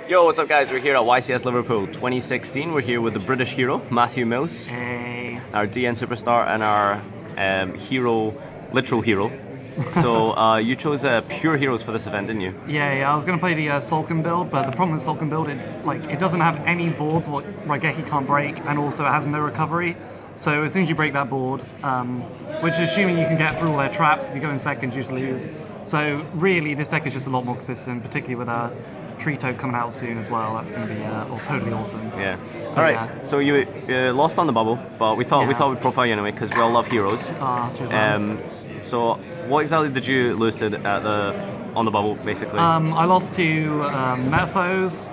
Yo, what's up guys? We're here at YCS Liverpool 2016. We're here with the British hero, Matthew Mills, our DN superstar and our literal hero. So you chose pure heroes for this event, didn't you? Yeah. I was going to play the Sulkin build, but the problem with Sulkin build, it doesn't have any boards what Raigeki can't break, and also it has no recovery. So as soon as you break that board, which is assuming you can get through all their traps, if you go in second, you just lose. So really, this deck is just a lot more consistent, particularly with Trito coming out soon as well. That's going to be totally awesome. Yeah. So, all right. yeah. So you lost on the bubble, but we thought we'd profile you anyway because we all love heroes. Cheers, man. So what exactly did you lose to on the bubble, basically? I lost to Metaphos,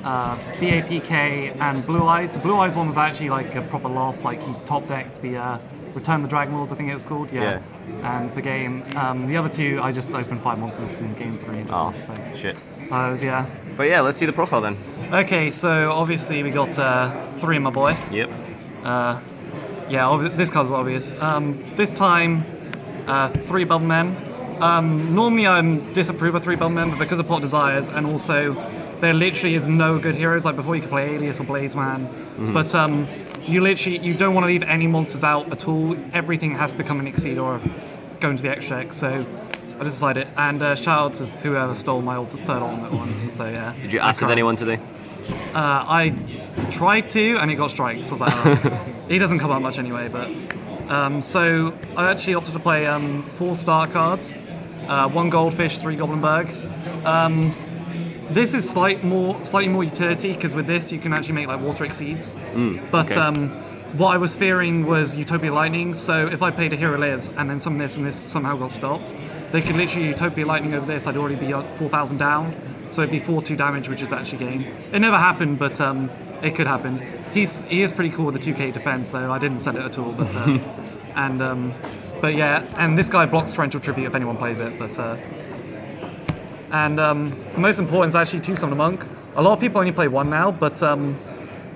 BAPK, and Blue Eyes. The Blue Eyes one was actually like a proper loss. Like he top decked the Return the Dragon Balls, I think it was called. Yeah. And the game. The other two, I just opened 5 monsters in game 3 and just lost. So. Shit. Yeah. But yeah, let's see the profile then. Okay, so obviously we got 3 my boy. Yep. This card's obvious. This time, 3 Bubble Men. Normally I disapprove of 3 Bubble Men, but because of Pot Desires, and also there literally is no good heroes. Like before you could play Alias or Blazeman, but you don't want to leave any monsters out at all. Everything has to become an Exceed or go into the extra deck. So I just decided, and shout out to whoever stole my third ultimate one. So yeah. Did you acid anyone today? I tried to, and it got strikes. So I was like, oh. He doesn't come out much anyway, but so I actually opted to play 4 star cards, 1 Goldfish, 3 Goblinberg. This is slightly more utility because with this you can actually make like water exceeds. But what I was fearing was Utopia Lightning. So if I played a Hero Lives and then some of this and this somehow got stopped, they could literally Utopia Lightning over this. I'd already be 4,000 down, so it'd be 4-2 damage, which is actually game. It never happened, but it could happen. He is pretty cool with the 2k defense, though. I didn't set it at all, but but yeah. And this guy blocks Torrential Tribute if anyone plays it, but. The most important is actually 2 Summon a Monk. A lot of people only play 1 now, but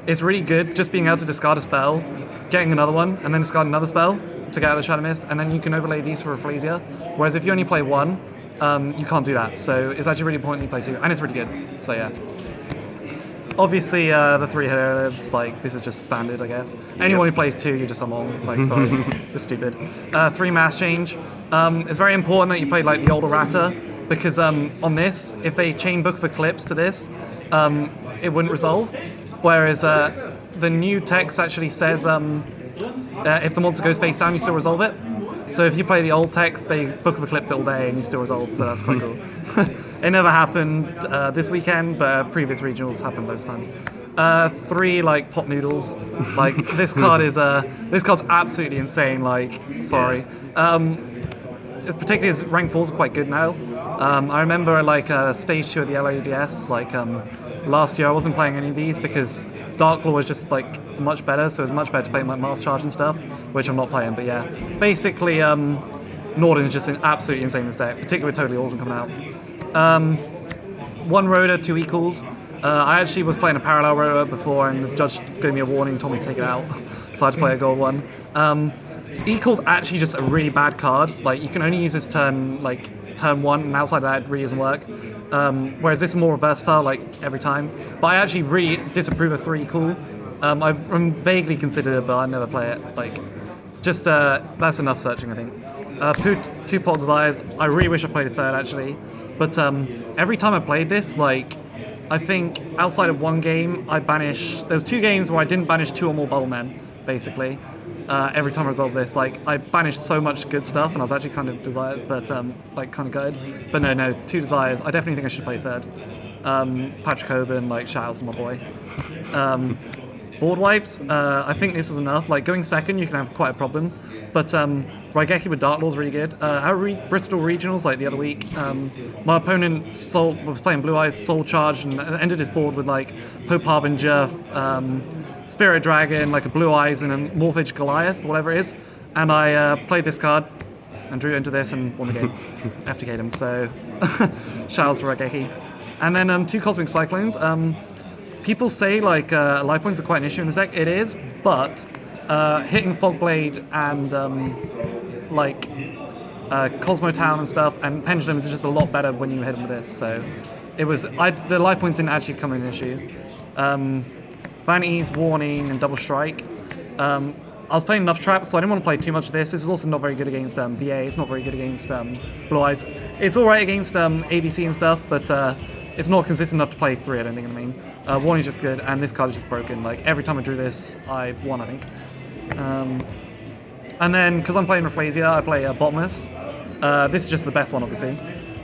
it's really good just being able to discard a spell, getting another one, and then discard another spell to get out of the Shadow Mist, and then you can overlay these for Rafflesia. Whereas if you only play 1, you can't do that. So it's actually really important you play 2, and it's really good. So yeah. Obviously, the 3 Hero Lives, like, this is just standard, I guess. Anyone who plays 2, you're just a mong. Like, sorry, it's stupid. 3 Mass Change. It's very important that you play, like, the older Ratter, because on this, if they chain book for Eclipse to this, it wouldn't resolve. Whereas the new text actually says if the monster goes face down, you still resolve it. So if you play the old text, they book of Eclipse it all day and you still resolve, so that's quite cool. It never happened this weekend, but previous regionals happened those times. 3 like Pot Noodles. Like this card's absolutely insane. Like sorry. Particularly as rank 4s are quite good now. I remember like stage 2 of the LODS, like last year I wasn't playing any of these because Dark Law was just like much better, so it was much better to play my Master Charge and stuff, which I'm not playing, but yeah. Basically, Norden is just absolutely insane in this deck, particularly with Totally Awesome coming out. 1 Rhoda, 2 Equals. I actually was playing a Parallel Rhoda before and the judge gave me a warning, told me to take it out, so I had to play a gold one. Equals actually just a really bad card. Like you can only use this turn 1, and outside of that it really doesn't work. Whereas this is more versatile, like every time. But I actually really disapprove of 3 Equal. I've vaguely considered it, but I never play it. Like, just that's enough searching, I think. 2 Pot Desires. I really wish I played the 3rd actually, but every time I played this, like, I think outside of 1 game, I banished. There's 2 games where I didn't banish 2 or more Bubble Men, basically. Every time I resolved this, like I banished so much good stuff, and I was actually kind of Desires, but like kind of good. But no, 2 Desires. I definitely think I should play 3rd. Patrick Hoban, like shout out to my boy. Board wipes. I think this was enough. Like going second, you can have quite a problem, but Raigeki with Dark Law is really good. Our Bristol regionals like the other week, my opponent was playing Blue Eyes Soul Charge and ended his board with like Hope Harbinger, Spirit Dragon, like a Blue Eyes and a Morphage Goliath, whatever it is. And I played this card and drew into this and won the game. FTK'd him, so shoutouts to Raigeki. And then 2 Cosmic Cyclones. People say like life points are quite an issue in this deck. It is, but hitting Fogblade and Cosmo Town and stuff and Pendulums is just a lot better when you hit them with this. So the life points didn't actually come an issue. Vanities, Warning, and Double Strike. I was playing enough traps, so I didn't want to play too much of this. This is also not very good against BA. It's not very good against Blue Eyes. It's all right against ABC and stuff, but it's not consistent enough to play 3. I don't think. Warning's just good, and this card is just broken. Like every time I drew this, I won. I think. And then because I'm playing Rafflesia, I play Bottomless. This is just the best one, obviously.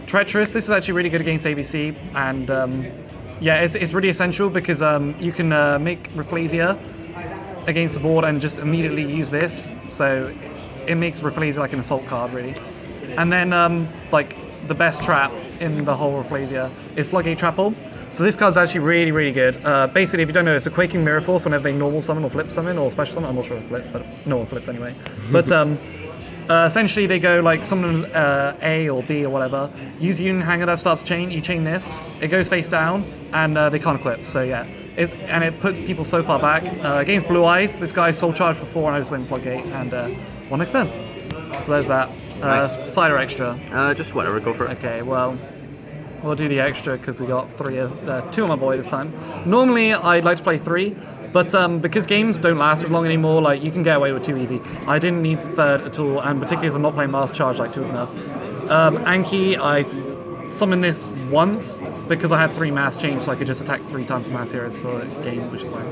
Treacherous. This is actually really good against ABC, and yeah, it's really essential because you can make Rafflesia against the board and just immediately use this, so it makes Rafflesia like an assault card, really. And then like the best trap in the whole Rafflesia is Floodgate Trapple. So this card's actually really, really good. Basically, if you don't know, it's a Quaking Mirror Force whenever they normal summon or flip summon or special summon. I'm not sure if flip, but no one flips anyway. But essentially, they go like summon A or B or whatever. Use Union Hanger that starts a chain. You chain this. It goes face down, and they can't equip. So yeah, and it puts people so far back. Against Blue Eyes, this guy Soul Charge for 4, and I just went Floodgate and won next turn. So there's that. Nice. Side or extra? Just whatever. Go for it. Okay. Well. We'll do the extra because we got 2 on my boy this time. Normally, I'd like to play 3, but because games don't last as long anymore, like you can get away with 2 easy. I didn't need 3rd at all, and particularly as I'm not playing Mass Charge, like 2 is enough. Anki, I summoned this once because I had 3 mass change, so I could just attack 3 times the mass heroes for a game, which is fine.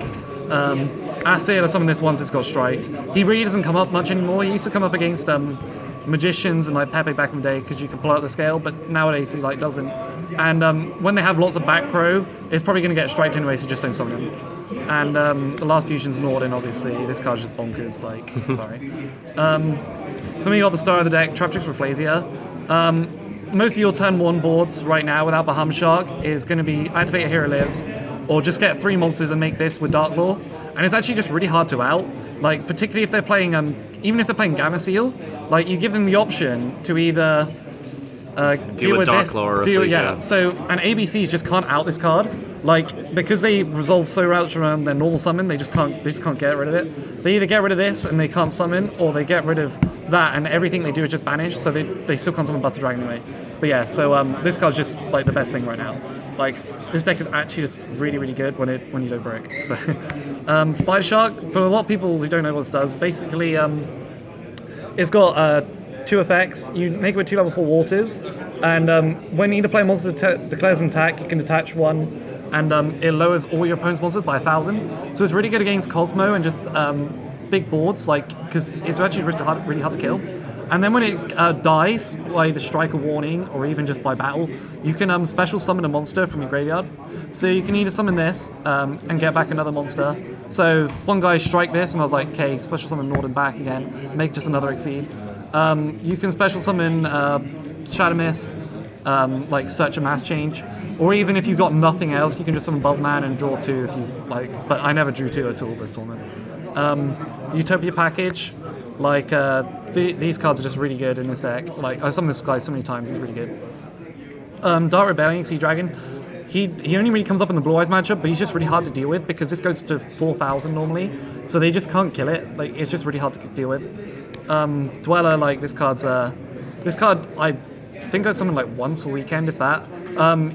Acid, I summoned this once, it's got Striked. He really doesn't come up much anymore. He used to come up against Magicians and like Pepe back in the day because you could pull out the scale, but nowadays he like doesn't. And when they have lots of back row, it's probably going to get striked anyway, so just don't summon him. And the last fusion's Norden, obviously. This card's just bonkers, like, sorry. Some of you got the star of the deck, Traptrix Rafflesia. Most of your turn 1 boards right now without Bahama Shark is going to be activate a Hero Lives, or just get 3 monsters and make this with Dark Law. And it's actually just really hard to out, like particularly if they're playing, even if they're playing Gamma Seal, like you give them the option to either deal with Dark this, Law or Rafflesia. Yeah. So and ABCs just can't out this card, like because they resolve so much around their normal summon, they just can't get rid of it. They either get rid of this and they can't summon, or they get rid of that and everything they do is just banished, so they still can't summon Buster Dragon anyway. But yeah, so this card's just like the best thing right now. Like this deck is actually just really, really good when you don't break. So Spider Shark, for a lot of people who don't know what this does, basically it's got 2 effects. You make it with 2 level 4 waters, and when either player monster declares an attack, you can detach 1, and it lowers all your opponent's monsters by 1,000. So it's really good against Cosmo and just big boards, like because it's actually really hard to kill. And then when it dies, by the Strike or Warning, or even just by battle, you can special summon a monster from your graveyard. So you can either summon this and get back another monster. So one guy strike this, and I was like, okay, special summon Norden back again, make just another Exceed. You can special summon Shadow Mist, like Search a Mass Change, or even if you've got nothing else, you can just summon Bulkman and draw 2 if you like. But I never drew 2 at all this tournament. Utopia Package. Like, these cards are just really good in this deck. Like, I summoned this guy so many times, he's really good. Dark Rebellion, Sea Dragon. He only really comes up in the Blue Eyes matchup, but he's just really hard to deal with because this goes to 4,000 normally. So they just can't kill it. Like, it's just really hard to deal with. Dweller, like, this card, I think I summoned like once a weekend, if that.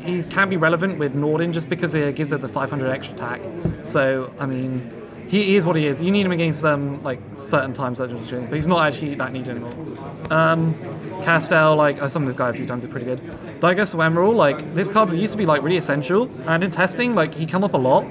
He can be relevant with Norden just because it gives it the 500 extra attack. So, I mean, he is what he is. You need him against like certain times, but he's not actually that needed anymore. Castel, like I summoned this guy a few times, it's pretty good. Digest Emerald, like this card used to be like really essential, and in testing, like he come up a lot,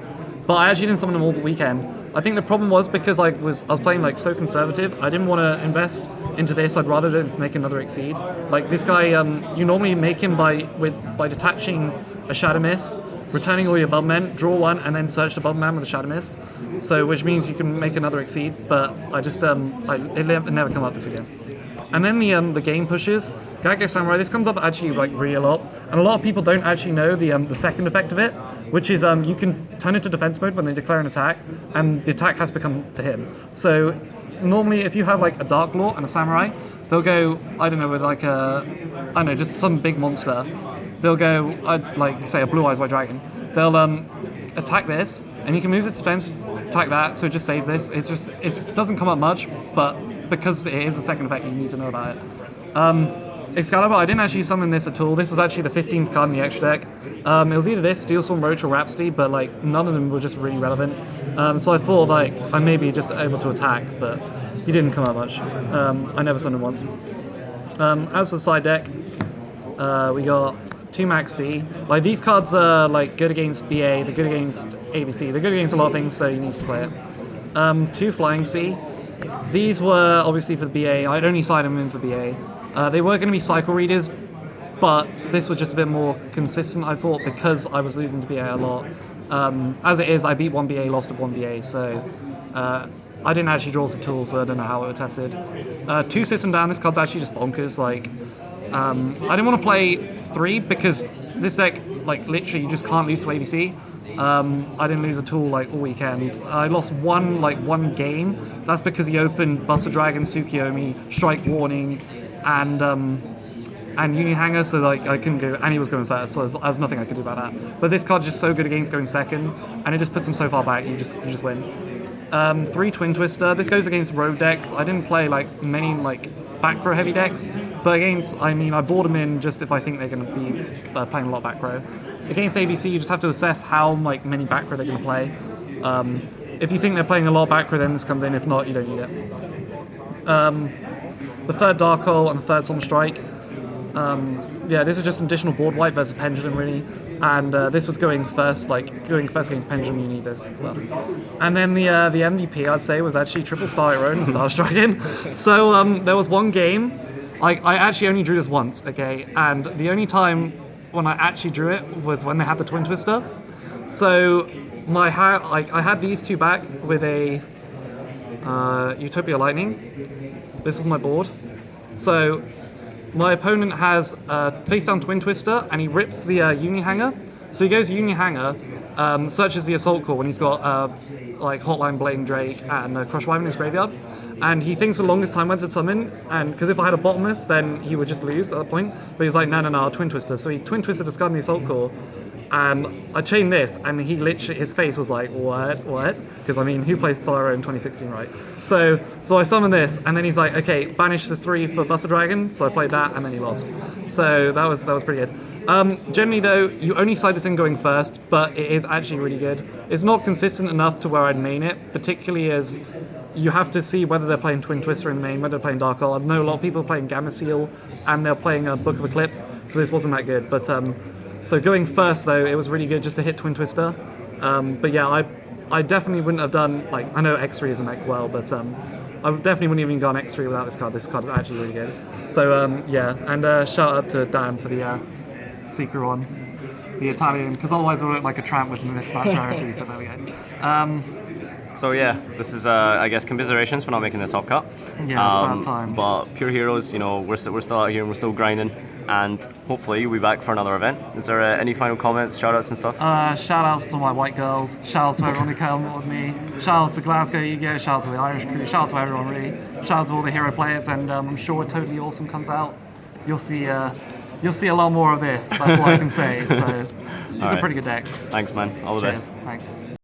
but I actually didn't summon him all the weekend. I think the problem was because I was playing like so conservative. I didn't want to invest into this. I'd rather make another Exceed. Like this guy, you normally make him by detaching a Shadow Mist, returning all your Bubman, draw 1, and then search the Bubman with a Shadow Mist. So, which means you can make another Exceed, but I just, it never come up this weekend. And then the game pushes. Gaggo Samurai, this comes up actually like really a lot, and a lot of people don't actually know the second effect of it, which is you can turn into defense mode when they declare an attack, and the attack has to come to him. So normally if you have like a Dark Law and a Samurai, they'll go, I don't know, with like just some big monster. They'll go, like say a Blue Eyes White Dragon. They'll attack this, and you can move the defense, attack that, so it just saves this. It doesn't come up much, but because it is a second effect, you need to know about it. Excalibur, I didn't actually summon this at all. This was actually the 15th card in the extra deck. It was either this, Steelstorm, Roach, or Rhapsody, but like none of them were just really relevant. So I thought like I may be just able to attack, but he didn't come out much. I never summoned once. As for the side deck, we got 2 Max C. Like these cards are like good against BA, they're good against ABC, they're good against a lot of things, so you need to play it. 2 Flying C. These were obviously for the BA. I'd only side them in for BA. They were going to be cycle readers, but this was just a bit more consistent, I thought, because I was losing to BA a lot. As it is, I beat 1 BA, lost to 1 BA, so I didn't actually draw the tools, so I don't know how it was tested. 2 System Down, this card's actually just bonkers. Like, I didn't want to play 3 because this deck, like, literally you just can't lose to ABC. I didn't lose at all like all weekend. I lost one game. That's because he opened Buster Dragon, Tsukiyomi, Strike Warning, and Union Hanger, so like I couldn't go, and he was going first, so there's nothing I could do about that. But this card's just so good against going second, and it just puts him so far back, you just win. 3 Twin Twister. This goes against road decks. I didn't play like many like back row heavy decks, but against, I mean, I bought them in just if I think they're going to be playing a lot of back row. Against ABC, you just have to assess how like many back row they're going to play. If you think they're playing a lot of back row, then this comes in. If not, you don't need it. The 3rd Dark Hole and the 3rd Solemn Strike. Yeah, this is just an additional board wipe versus Pendulum, really. And this was going first against Pendulum, you need this as well. And then the MVP, I'd say, was actually Triple Star Hero and Star Dragon. So there was one game, I actually only drew this once, okay? And the only time when I actually drew it was when they had the Twin Twister. So I had these 2 back with a Utopia Lightning. This was my board. So my opponent has face down Twin Twister, and he rips the Union Hanger. So he goes Union Hanger, searches the Assault Core when he's got like Hotline Blade Drake and Crush Wyvern in his graveyard. And he thinks for the longest time whether to summon, and because if I had a Bottomless, then he would just lose at that point. But he's like, no, Twin Twister. So he Twin Twisted, discarding the Assault Core, and I chained this, and he literally, his face was like, what? Because I mean, who plays Styro in 2016, right? So I summoned this, and then he's like, okay, banish the 3 for Buster Dragon. So I played that, and then he lost. So that was pretty good. Generally though, you only side this in going first, but it is actually really good. It's not consistent enough to where I'd main it, particularly as you have to see whether they're playing Twin Twister in the main, whether they're playing Dark Hole. I know a lot of people are playing Gamma Seal, and they're playing Book of Eclipse, so this wasn't that good. But so going first though, it was really good just to hit Twin Twister. But yeah, I definitely wouldn't have done, like, I know X3 isn't that well, but I definitely wouldn't even gone X3 without this card. This card is actually really good. So yeah, and shout out to Dan for the Secret one, the Italian, because otherwise I would look like a tramp with mismatched charities, but there we go. So yeah, this is I guess commiserations for not making the top cut. Yeah, sad times. But Pure Heroes, you know, we're still out here and we're still grinding, and hopefully we'll be back for another event. Is there any final comments, shout outs and stuff? Shout outs to my white girls, shout outs to everyone who came with me, shout outs to Glasgow Ego, shout out to the Irish crew, shout out to everyone really, shout out to all the hero players, and I'm sure Totally Awesome comes out. You'll see a lot more of this, that's all I can say. So it's a pretty good deck. Thanks man, all the best. Thanks.